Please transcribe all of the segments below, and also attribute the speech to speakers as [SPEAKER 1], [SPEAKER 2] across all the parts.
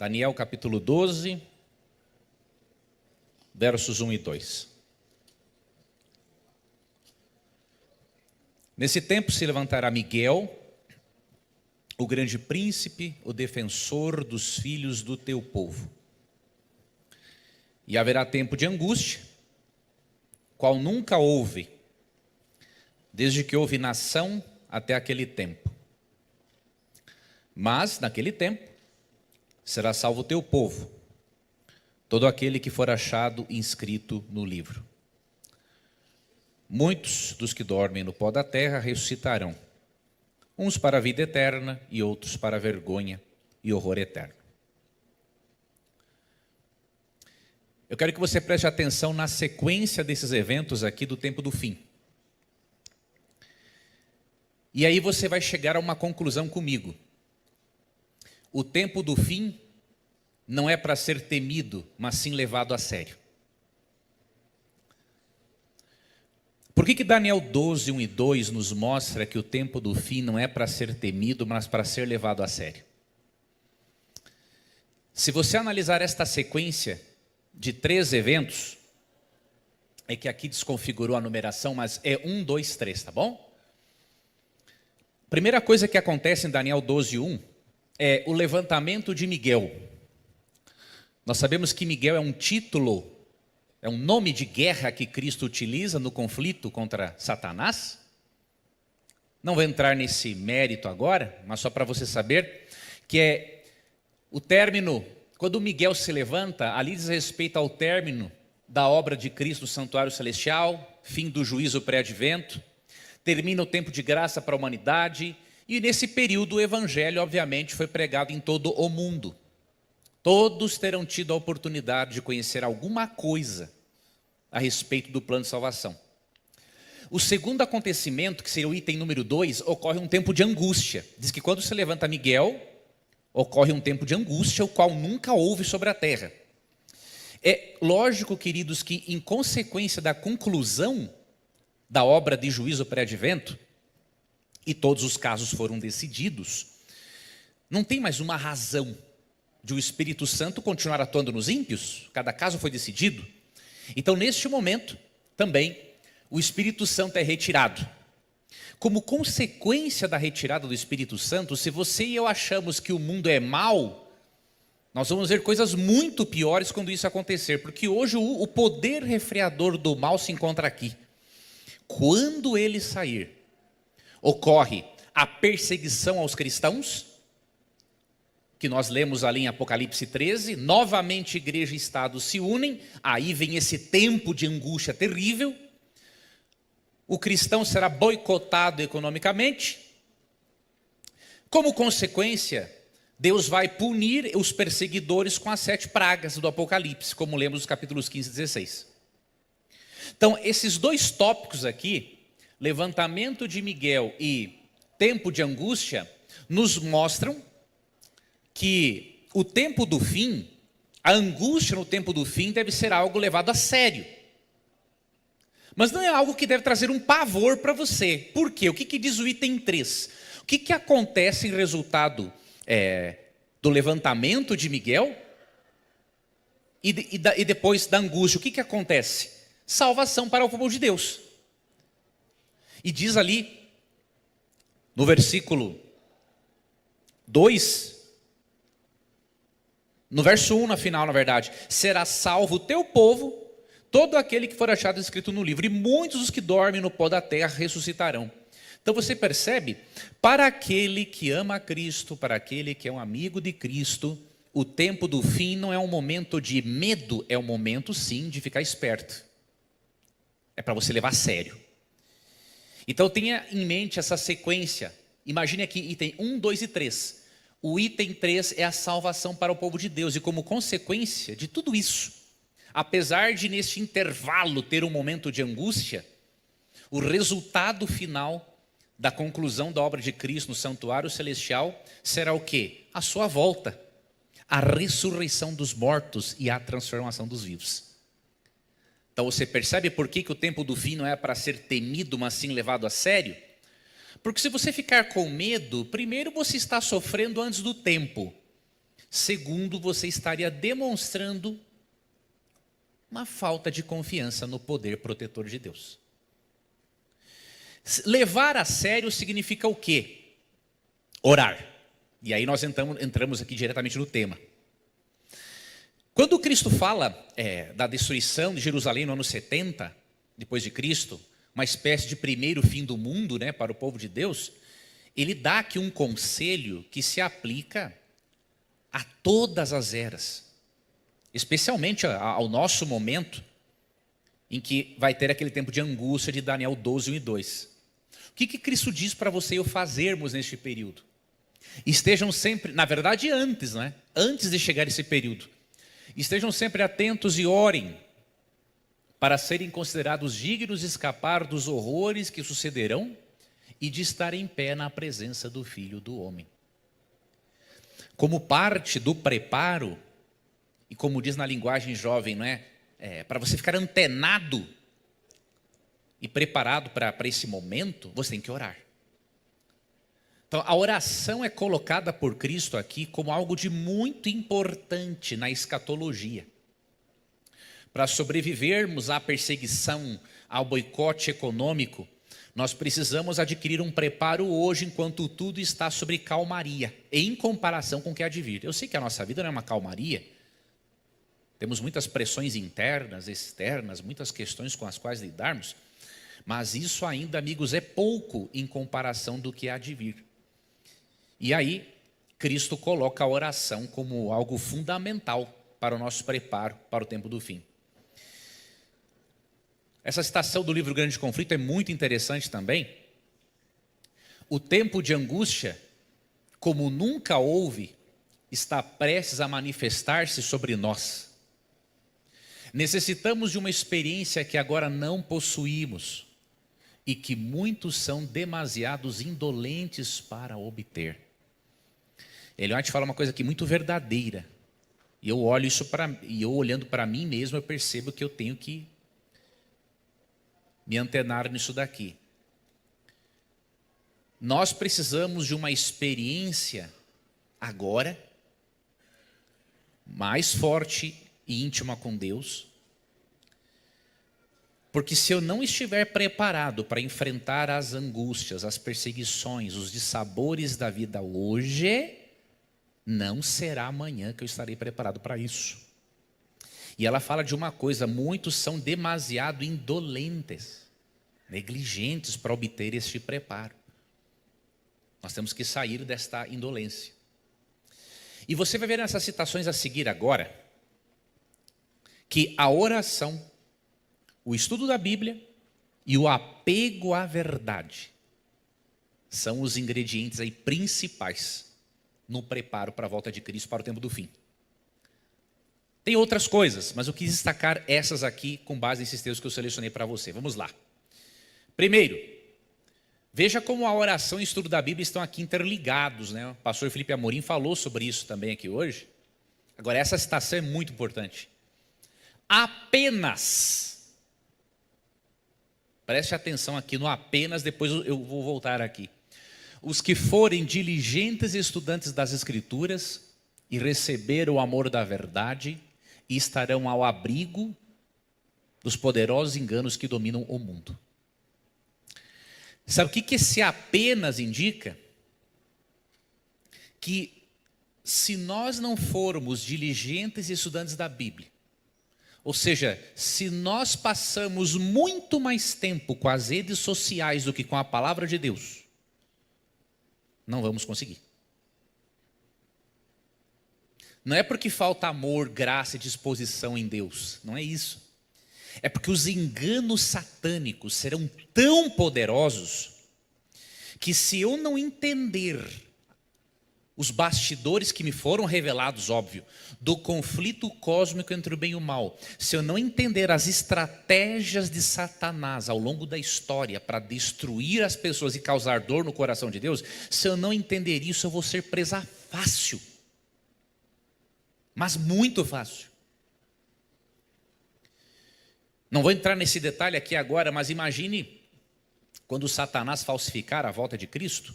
[SPEAKER 1] Daniel capítulo 12, versos 1 e 2. Nesse tempo se levantará Miguel, o grande príncipe, o defensor dos filhos do teu povo. E haverá tempo de angústia, qual nunca houve, desde que houve nação até aquele tempo. Mas, naquele tempo, será salvo o teu povo, todo aquele que for achado inscrito no livro. Muitos dos que dormem no pó da terra ressuscitarão, uns para a vida eterna e outros para a vergonha e horror eterno. Eu quero que você preste atenção na sequência desses eventos aqui do tempo do fim. E aí você vai chegar a uma conclusão comigo. O tempo do fim não é para ser temido, mas sim levado a sério. Por que Daniel 12, 1 e 2 nos mostra que o tempo do fim não é para ser temido, mas para ser levado a sério? Se você analisar esta sequência de 3 eventos, é que aqui desconfigurou a numeração, mas é 1, 2, 3, tá bom? Primeira coisa que acontece em Daniel 12, 1 é o levantamento de Miguel. Nós sabemos que Miguel é um título, é um nome de guerra que Cristo utiliza no conflito contra Satanás. Não vou entrar nesse mérito agora, mas só para você saber que é o término, quando Miguel se levanta, ali diz respeito ao término da obra de Cristo no santuário celestial, fim do juízo pré-advento, termina o tempo de graça para a humanidade, e nesse período o evangelho obviamente foi pregado em todo o mundo. Todos terão tido a oportunidade de conhecer alguma coisa a respeito do plano de salvação. O segundo acontecimento, que seria o item número 2, ocorre um tempo de angústia. Diz que quando se levanta Miguel, ocorre um tempo de angústia, o qual nunca houve sobre a terra. É lógico, queridos, que em consequência da conclusão da obra de juízo pré-advento, e todos os casos foram decididos, não tem mais uma razão de o Espírito Santo continuar atuando nos ímpios. Cada caso foi decidido. Então, neste momento, também, o Espírito Santo é retirado. Como consequência da retirada do Espírito Santo, se você e eu achamos que o mundo é mau, nós vamos ver coisas muito piores quando isso acontecer, porque hoje o poder refreador do mal se encontra aqui. Quando ele sair, ocorre a perseguição aos cristãos, que nós lemos ali em Apocalipse 13, novamente igreja e Estado se unem, aí vem esse tempo de angústia terrível, o cristão será boicotado economicamente, como consequência, Deus vai punir os perseguidores com as 7 pragas do Apocalipse, como lemos nos capítulos 15 e 16. Então, esses 2 tópicos aqui, levantamento de Miguel e tempo de angústia, nos mostram que o tempo do fim, a angústia no tempo do fim deve ser algo levado a sério. Mas não é algo que deve trazer um pavor para você. Por quê? O que diz o item 3? O que acontece em resultado do levantamento de Miguel e depois da angústia? O que acontece? Salvação para o povo de Deus. E diz ali, no versículo 2, no verso 1, na final, na verdade, será salvo o teu povo, todo aquele que for achado escrito no livro, e muitos dos que dormem no pó da terra ressuscitarão. Então você percebe, para aquele que ama a Cristo, para aquele que é um amigo de Cristo, o tempo do fim não é um momento de medo, é um momento sim de ficar esperto. É para você levar a sério. Então tenha em mente essa sequência. Imagine aqui item 1, 2 e 3. O item 3 é a salvação para o povo de Deus. E como consequência de tudo isso, apesar de neste intervalo ter um momento de angústia, o resultado final da conclusão da obra de Cristo no santuário celestial será o quê? A sua volta, a ressurreição dos mortos e a transformação dos vivos. Então você percebe por que o tempo do fim não é para ser temido, mas sim levado a sério? Porque se você ficar com medo, primeiro você está sofrendo antes do tempo. Segundo, você estaria demonstrando uma falta de confiança no poder protetor de Deus. Levar a sério significa o quê? Orar. E aí nós entramos aqui diretamente no tema. Quando Cristo fala da destruição de Jerusalém no ano 70, depois de Cristo, uma espécie de primeiro fim do mundo, né, para o povo de Deus, ele dá aqui um conselho que se aplica a todas as eras, especialmente ao nosso momento, em que vai ter aquele tempo de angústia de Daniel 12, 1 e 2. O que Cristo diz para você e eu fazermos neste período? Estejam sempre, na verdade antes, né? Antes de chegar esse período, estejam sempre atentos e orem para serem considerados dignos de escapar dos horrores que sucederão e de estar em pé na presença do Filho do Homem. Como parte do preparo, e como diz na linguagem jovem, não é? Para você ficar antenado e preparado para esse momento, você tem que orar. Então, a oração é colocada por Cristo aqui como algo de muito importante na escatologia. Para sobrevivermos à perseguição, ao boicote econômico, nós precisamos adquirir um preparo hoje, enquanto tudo está sobre calmaria, em comparação com o que há de vir. Eu sei que a nossa vida não é uma calmaria, temos muitas pressões internas, externas, muitas questões com as quais lidarmos, mas isso ainda, amigos, é pouco em comparação do que há de vir. E aí, Cristo coloca a oração como algo fundamental para o nosso preparo para o tempo do fim. Essa citação do livro Grande Conflito é muito interessante também. O tempo de angústia, como nunca houve, está prestes a manifestar-se sobre nós. Necessitamos de uma experiência que agora não possuímos e que muitos são demasiados indolentes para obter. Ellen White fala uma coisa aqui muito verdadeira. E eu olho isso e eu olhando para mim mesmo, eu percebo que eu tenho que me antenar nisso daqui. Nós precisamos de uma experiência agora mais forte e íntima com Deus, porque se eu não estiver preparado para enfrentar as angústias, as perseguições, os dissabores da vida hoje, não será amanhã que eu estarei preparado para isso. E ela fala de uma coisa: muitos são demasiado indolentes, negligentes para obter este preparo. Nós temos que sair desta indolência. E você vai ver nessas citações a seguir agora, que a oração, o estudo da Bíblia e o apego à verdade são os ingredientes aí principais no preparo para a volta de Cristo para o tempo do fim. Tem outras coisas, mas eu quis destacar essas aqui com base nesses textos que eu selecionei para você. Vamos lá. Primeiro, veja como a oração e o estudo da Bíblia estão aqui interligados, né? O pastor Felipe Amorim falou sobre isso também aqui hoje. Agora, essa citação é muito importante. Apenas, preste atenção aqui no apenas, depois eu vou voltar aqui. Os que forem diligentes estudantes das Escrituras e receberam o amor da verdade, e estarão ao abrigo dos poderosos enganos que dominam o mundo. Sabe o que esse apenas indica? Que se nós não formos diligentes estudantes da Bíblia, ou seja, se nós passamos muito mais tempo com as redes sociais do que com a palavra de Deus, não vamos conseguir. Não é porque falta amor, graça e disposição em Deus, não é isso. É porque os enganos satânicos serão tão poderosos que, se eu não entender os bastidores que me foram revelados, óbvio, do conflito cósmico entre o bem e o mal, se eu não entender as estratégias de Satanás ao longo da história para destruir as pessoas e causar dor no coração de Deus, se eu não entender isso, eu vou ser presa fácil. Mas muito fácil. Não vou entrar nesse detalhe aqui agora, mas imagine quando Satanás falsificar a volta de Cristo.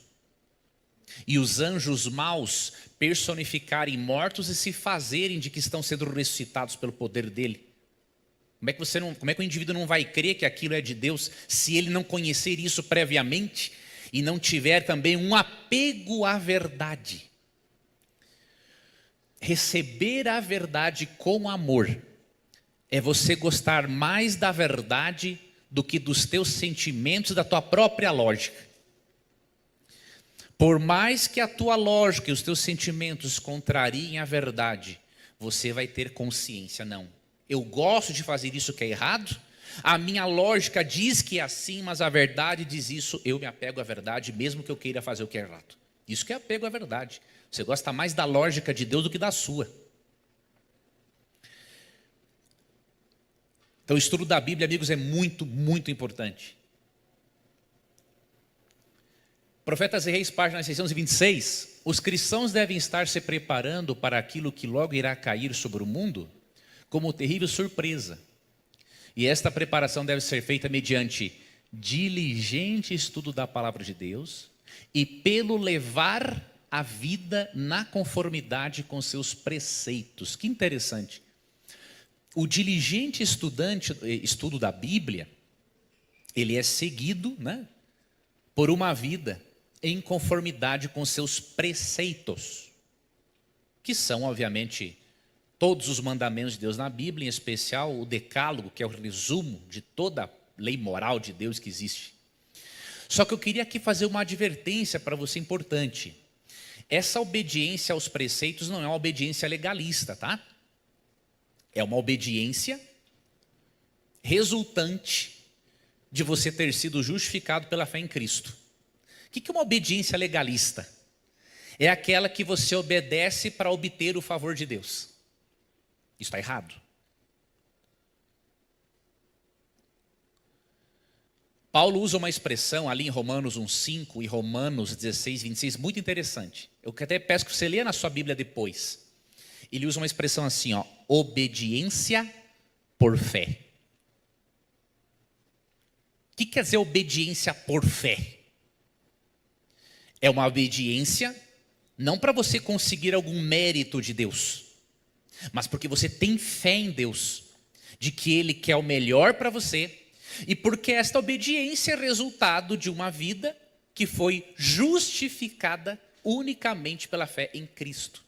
[SPEAKER 1] e os anjos maus personificarem mortos e se fazerem de que estão sendo ressuscitados pelo poder dele. Como é que o indivíduo não vai crer que aquilo é de Deus se ele não conhecer isso previamente e não tiver também um apego à verdade? Receber a verdade com amor é você gostar mais da verdade do que dos teus sentimentos e da tua própria lógica. Por mais que a tua lógica e os teus sentimentos contrariem a verdade, você vai ter consciência, não. Eu gosto de fazer isso que é errado, a minha lógica diz que é assim, mas a verdade diz isso, eu me apego à verdade, mesmo que eu queira fazer o que é errado. Isso que é apego à verdade. Você gosta mais da lógica de Deus do que da sua. Então o estudo da Bíblia, amigos, é muito, muito importante. Profetas e Reis, página 626, os cristãos devem estar se preparando para aquilo que logo irá cair sobre o mundo como terrível surpresa. E esta preparação deve ser feita mediante diligente estudo da palavra de Deus e pelo levar a vida na conformidade com seus preceitos. Que interessante. O diligente estudo da Bíblia, ele é seguido, né, por uma vida em conformidade com seus preceitos, que são, obviamente, todos os mandamentos de Deus na Bíblia, em especial o Decálogo, que é o resumo de toda a lei moral de Deus que existe. Só que eu queria aqui fazer uma advertência para você importante. Essa obediência aos preceitos não é uma obediência legalista, tá? É uma obediência resultante de você ter sido justificado pela fé em Cristo. O que é uma obediência legalista? É aquela que você obedece para obter o favor de Deus. Isso está errado. Paulo usa uma expressão ali em Romanos 1,5 e Romanos 16:26, muito interessante. Eu até peço que você leia na sua Bíblia depois. Ele usa uma expressão assim, ó, obediência por fé. O que quer dizer obediência por fé? É uma obediência não para você conseguir algum mérito de Deus, mas porque você tem fé em Deus, de que Ele quer o melhor para você, e porque esta obediência é resultado de uma vida que foi justificada unicamente pela fé em Cristo.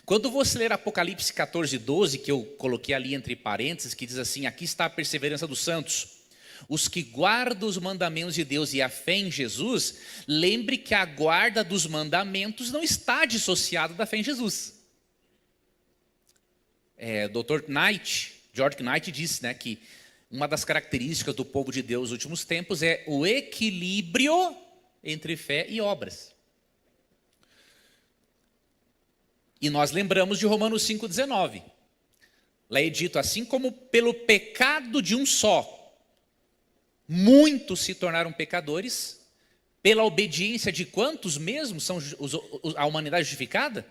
[SPEAKER 1] Quando você ler Apocalipse 14:12, que eu coloquei ali entre parênteses, que diz assim, aqui está a perseverança dos santos, os que guardam os mandamentos de Deus e a fé em Jesus, lembre que a guarda dos mandamentos não está dissociada da fé em Jesus. Dr. Knight, George Knight disse, né, que uma das características do povo de Deus nos últimos tempos é o equilíbrio entre fé e obras. E nós lembramos de Romanos 5,19. Lá é dito, assim como pelo pecado de um só, muitos se tornaram pecadores, pela obediência de quantos mesmo são a humanidade justificada?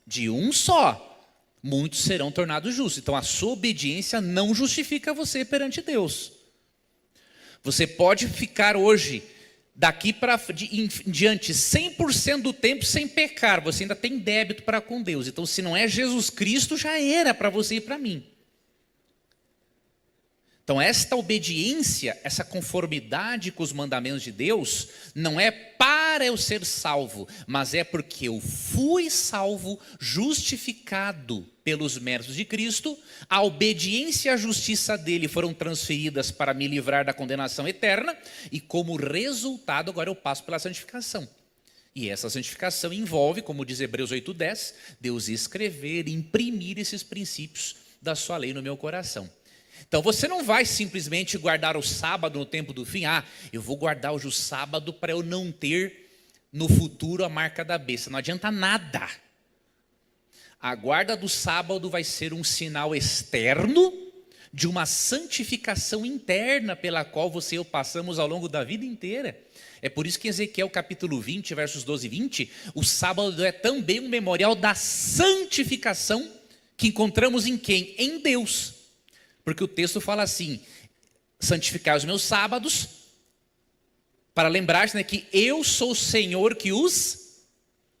[SPEAKER 1] De um só. Muitos serão tornados justos. Então a sua obediência não justifica você perante Deus. Você pode ficar hoje, daqui em diante, 100% do tempo sem pecar. Você ainda tem débito para com Deus. Então se não é Jesus Cristo, já era para você e para mim. Então esta obediência, essa conformidade com os mandamentos de Deus, não é para eu ser salvo, mas é porque eu fui salvo, justificado pelos méritos de Cristo, a obediência e a justiça dele foram transferidas para me livrar da condenação eterna, e como resultado agora eu passo pela santificação. E essa santificação envolve, como diz Hebreus 8:10, Deus escrever, imprimir esses princípios da sua lei no meu coração. Então você não vai simplesmente guardar o sábado no tempo do fim. Eu vou guardar hoje o sábado para eu não ter no futuro a marca da besta. Não adianta nada. A guarda do sábado vai ser um sinal externo de uma santificação interna pela qual você e eu passamos ao longo da vida inteira. É por isso que em Ezequiel capítulo 20, versos 12 e 20, o sábado é também um memorial da santificação que encontramos em quem? Em Deus. Porque o texto fala assim, santificar os meus sábados Para lembrar, né, que eu sou o Senhor que os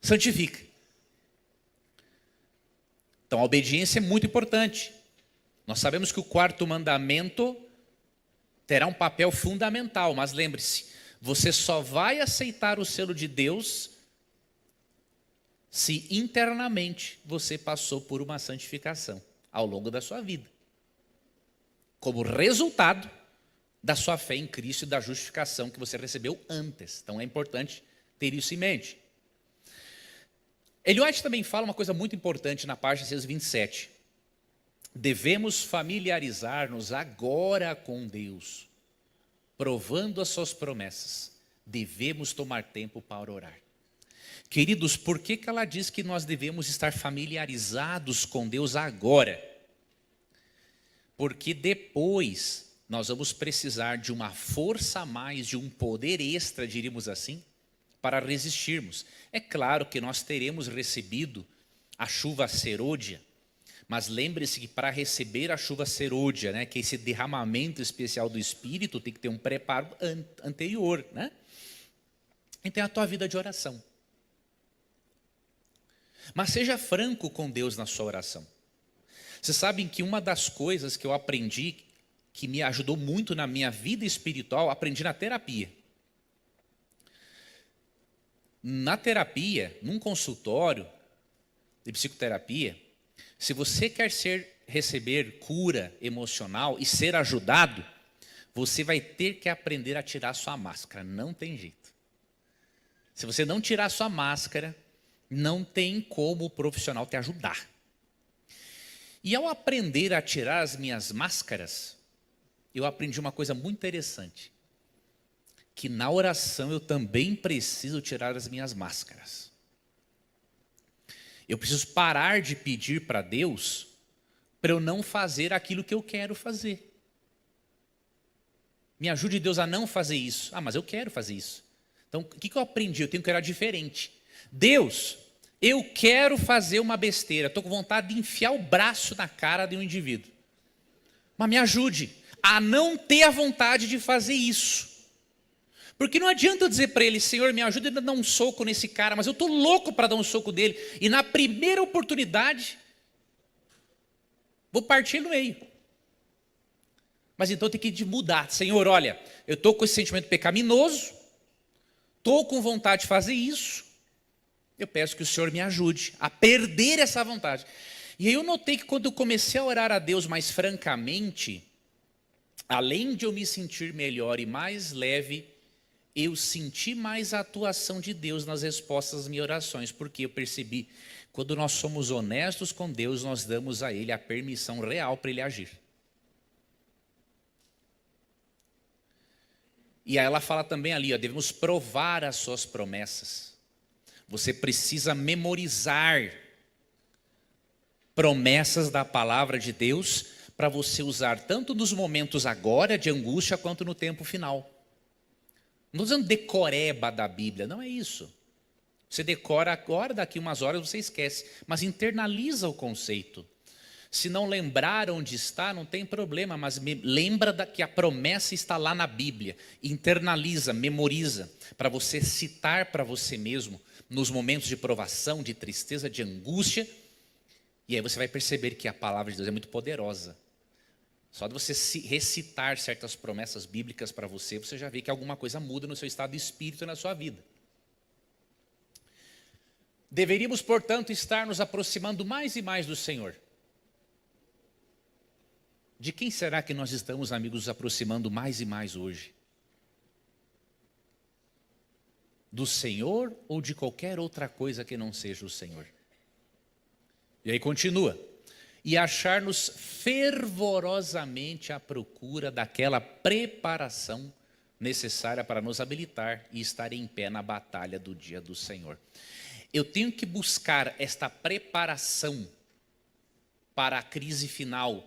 [SPEAKER 1] santifica. Então a obediência é muito importante. Nós sabemos que o quarto mandamento terá um papel fundamental, mas lembre-se, você só vai aceitar o selo de Deus se internamente você passou por uma santificação ao longo da sua vida, como resultado da sua fé em Cristo e da justificação que você recebeu antes. Então é importante ter isso em mente. Ellen White também fala uma coisa muito importante na página 627. Devemos familiarizar-nos agora com Deus, provando as suas promessas. Devemos tomar tempo para orar. Queridos, por que ela diz que nós devemos estar familiarizados com Deus agora? Porque depois nós vamos precisar de uma força a mais, de um poder extra, diríamos assim, para resistirmos. É claro que nós teremos recebido a chuva serôdia, mas lembre-se que para receber a chuva serôdia, né, que esse derramamento especial do Espírito tem que ter um preparo anterior, né? Então é a tua vida de oração. Mas seja franco com Deus na sua oração. Vocês sabem que uma das coisas que eu aprendi, que me ajudou muito na minha vida espiritual, aprendi na terapia. Na terapia, num consultório de psicoterapia, se você quer receber cura emocional e ser ajudado, você vai ter que aprender a tirar sua máscara. Não tem jeito. Se você não tirar sua máscara, não tem como o profissional te ajudar. E ao aprender a tirar as minhas máscaras, eu aprendi uma coisa muito interessante. Que na oração eu também preciso tirar as minhas máscaras. Eu preciso parar de pedir para Deus para eu não fazer aquilo que eu quero fazer. Me ajude Deus a não fazer isso. Ah, mas eu quero fazer isso. Então, o que eu aprendi? Eu tenho que orar diferente. Deus, eu quero fazer uma besteira. Estou com vontade de enfiar o braço na cara de um indivíduo. Mas me ajude a não ter a vontade de fazer isso. Porque não adianta eu dizer para ele, Senhor, me ajuda a dar um soco nesse cara, mas eu estou louco para dar um soco dele. E na primeira oportunidade, vou partir no meio. Mas então tem que mudar. Senhor, olha, eu estou com esse sentimento pecaminoso, estou com vontade de fazer isso. Eu peço que o Senhor me ajude a perder essa vontade. E aí eu notei que quando eu comecei a orar a Deus mais francamente, além de eu me sentir melhor e mais leve, eu senti mais a atuação de Deus nas respostas às minhas orações, porque eu percebi, quando nós somos honestos com Deus, nós damos a Ele a permissão real para Ele agir. E aí ela fala também ali, devemos provar as suas promessas. Você precisa memorizar promessas da palavra de Deus para você usar tanto nos momentos agora de angústia quanto no tempo final. Não estou dizendo decoreba da Bíblia, não é isso. Você decora agora, daqui umas horas você esquece, mas internaliza o conceito. Se não lembrar onde está, não tem problema, mas lembra que a promessa está lá na Bíblia. Internaliza, memoriza, para você citar para você mesmo, nos momentos de provação, de tristeza, de angústia, e aí você vai perceber que a palavra de Deus é muito poderosa. Só de você recitar certas promessas bíblicas para você, você já vê que alguma coisa muda no seu estado de espírito e na sua vida. Deveríamos, portanto, estar nos aproximando mais e mais do Senhor. De quem será que nós estamos, amigos, nos aproximando mais e mais hoje? Do Senhor ou de qualquer outra coisa que não seja o Senhor? E aí continua. E achar-nos fervorosamente à procura daquela preparação necessária para nos habilitar e estar em pé na batalha do dia do Senhor. Eu tenho que buscar esta preparação para a crise final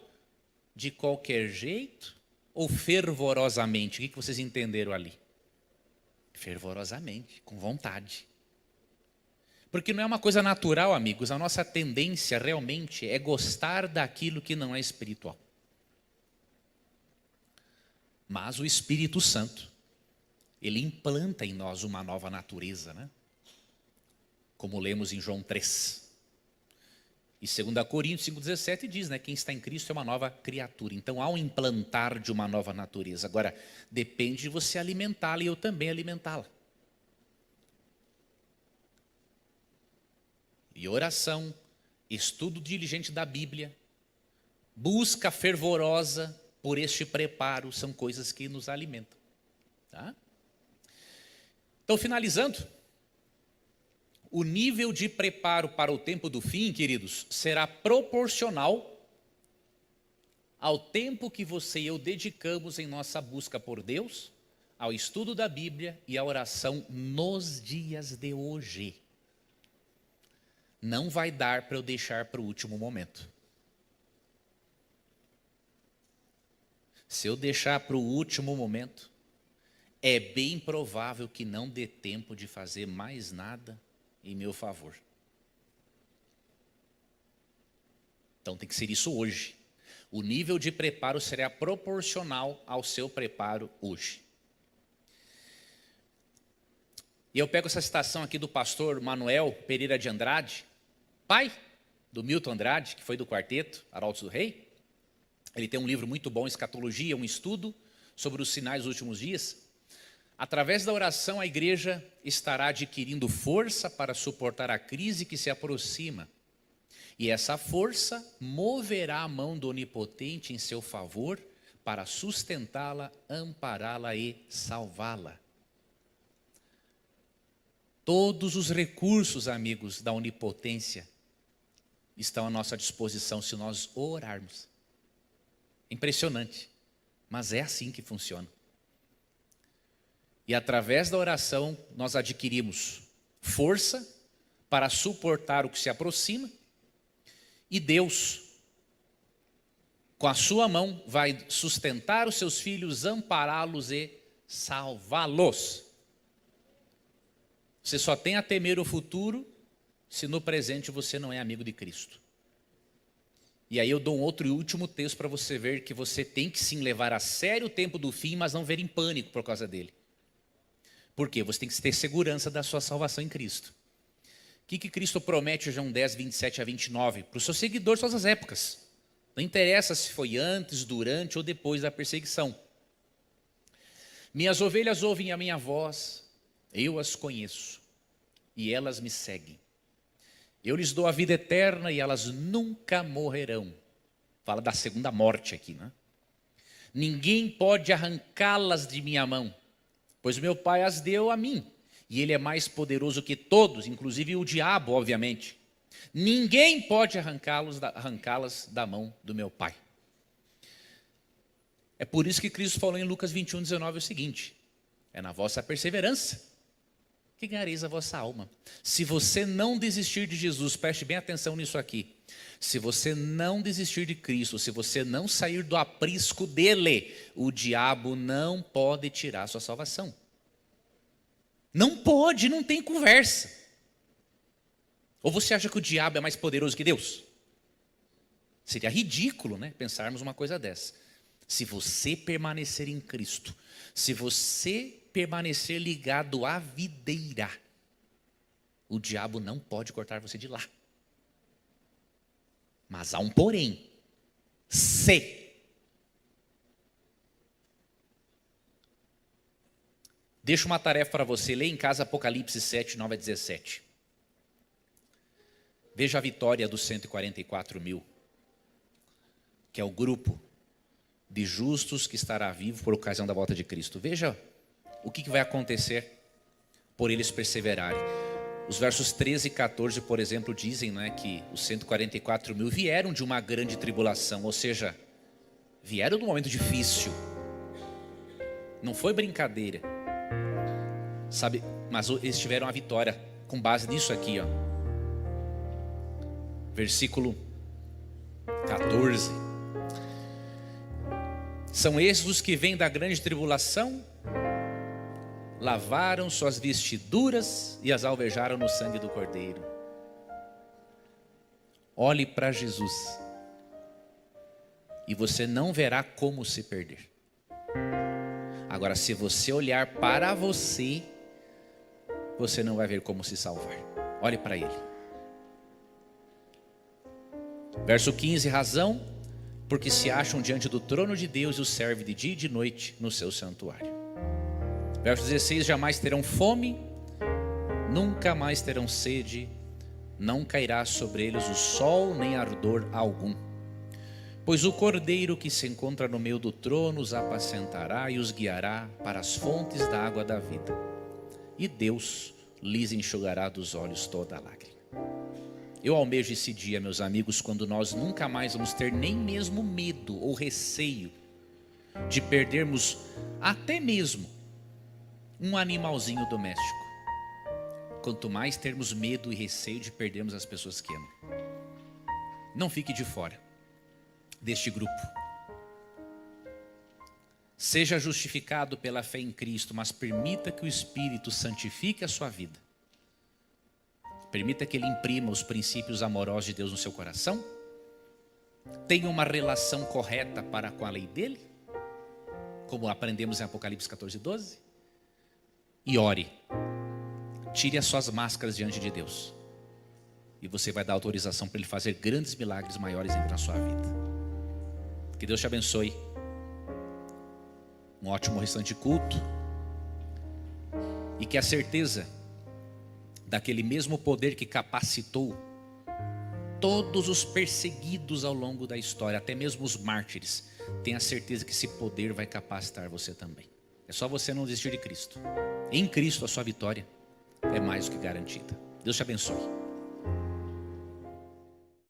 [SPEAKER 1] de qualquer jeito ou fervorosamente? O que vocês entenderam ali? Fervorosamente, com vontade. Porque não é uma coisa natural, amigos, a nossa tendência realmente é gostar daquilo que não é espiritual. Mas o Espírito Santo Ele implanta em nós uma nova natureza, né? Como lemos em João 3. E 2 Coríntios 5,17 diz, né? Quem está em Cristo é uma nova criatura. Então há um implantar de uma nova natureza. Agora, depende de você alimentá-la e eu também alimentá-la. E oração, estudo diligente da Bíblia, busca fervorosa por este preparo, são coisas que nos alimentam. Tá? Então, finalizando, o nível de preparo para o tempo do fim, queridos, será proporcional ao tempo que você e eu dedicamos em nossa busca por Deus, ao estudo da Bíblia e à oração nos dias de hoje. Não vai dar para eu deixar para o último momento. Se eu deixar para o último momento, é bem provável que não dê tempo de fazer mais nada em meu favor. Então tem que ser isso hoje. O nível de preparo será proporcional ao seu preparo hoje. E eu pego essa citação aqui do pastor Manuel Pereira de Andrade, pai do Milton Andrade, que foi do quarteto Arautos do Rei. Ele tem um livro muito bom, Escatologia, um estudo sobre os sinais dos últimos dias. Através da oração, a igreja estará adquirindo força para suportar a crise que se aproxima. E essa força moverá a mão do Onipotente em seu favor para sustentá-la, ampará-la e salvá-la. Todos os recursos, amigos, da onipotência estão à nossa disposição se nós orarmos. Impressionante, mas é assim que funciona. E através da oração nós adquirimos força para suportar o que se aproxima, e Deus, com a sua mão, vai sustentar os seus filhos, ampará-los e salvá-los. Você só tem a temer o futuro se no presente você não é amigo de Cristo. E aí eu dou um outro e último texto para você ver que você tem que sim levar a sério o tempo do fim, mas não ver em pânico por causa dele. Por quê? Você tem que ter segurança da sua salvação em Cristo. O que Cristo promete em João 10, 27 a 29? Para os seus seguidores, todas as épocas. Não interessa se foi antes, durante ou depois da perseguição. Minhas ovelhas ouvem a minha voz, eu as conheço, e elas me seguem. Eu lhes dou a vida eterna e elas nunca morrerão. Fala da segunda morte aqui, né? Ninguém pode arrancá-las de minha mão, pois meu Pai as deu a mim, e Ele é mais poderoso que todos, inclusive o diabo, obviamente. Ninguém pode arrancá-las da mão do meu Pai. É por isso que Cristo falou em Lucas 21, 19 o seguinte: é na vossa perseverança que ganhareis a vossa alma. Se você não desistir de Jesus, preste bem atenção nisso aqui. Se você não desistir de Cristo, se você não sair do aprisco dele, o diabo não pode tirar a sua salvação. Não pode, não tem conversa. Ou você acha que o diabo é mais poderoso que Deus? Seria ridículo, né, pensarmos uma coisa dessa. Se você permanecer em Cristo, se você permanecer ligado à videira, o diabo não pode cortar você de lá. Mas há um porém. Se. Deixo uma tarefa para você, lê em casa Apocalipse 7, 9 a 17. Veja a vitória dos 144 mil, que é o grupo de justos que estará vivo por ocasião da volta de Cristo. Veja o que vai acontecer por eles perseverarem. Os versos 13 e 14, por exemplo, dizem, né, que os 144 mil vieram de uma grande tribulação, ou seja, vieram de um momento difícil. Não foi brincadeira. Sabe, mas eles tiveram a vitória com base nisso aqui, ó. Versículo 14. São esses os que vêm da grande tribulação, lavaram suas vestiduras e as alvejaram no sangue do Cordeiro. Olhe para Jesus e você não verá como se perder. Agora, se você olhar para você, você não vai ver como se salvar. Olhe para ele. Verso 15, razão, porque se acham diante do trono de Deus e o servem de dia e de noite no seu santuário. Verso 16, jamais terão fome, nunca mais terão sede, não cairá sobre eles o sol nem ardor algum. Pois o cordeiro que se encontra no meio do trono os apacentará e os guiará para as fontes da água da vida. E Deus lhes enxugará dos olhos toda a lágrima. Eu almejo esse dia, meus amigos, quando nós nunca mais vamos ter nem mesmo medo ou receio de perdermos até mesmo um animalzinho doméstico. Quanto mais termos medo e receio de perdermos as pessoas que amam. Não fique de fora deste grupo. Seja justificado pela fé em Cristo, mas permita que o Espírito santifique a sua vida. Permita que Ele imprima os princípios amorosos de Deus no seu coração. Tenha uma relação correta para com a lei dEle, como aprendemos em Apocalipse 14, 12. E ore. Tire as suas máscaras diante de Deus. E você vai dar autorização para Ele fazer grandes milagres maiores na sua vida. Que Deus te abençoe. Um ótimo restante culto. E que a certeza daquele mesmo poder que capacitou todos os perseguidos ao longo da história, até mesmo os mártires, tenha certeza que esse poder vai capacitar você também. É só você não desistir de Cristo. Em Cristo a sua vitória é mais do que garantida. Deus te abençoe.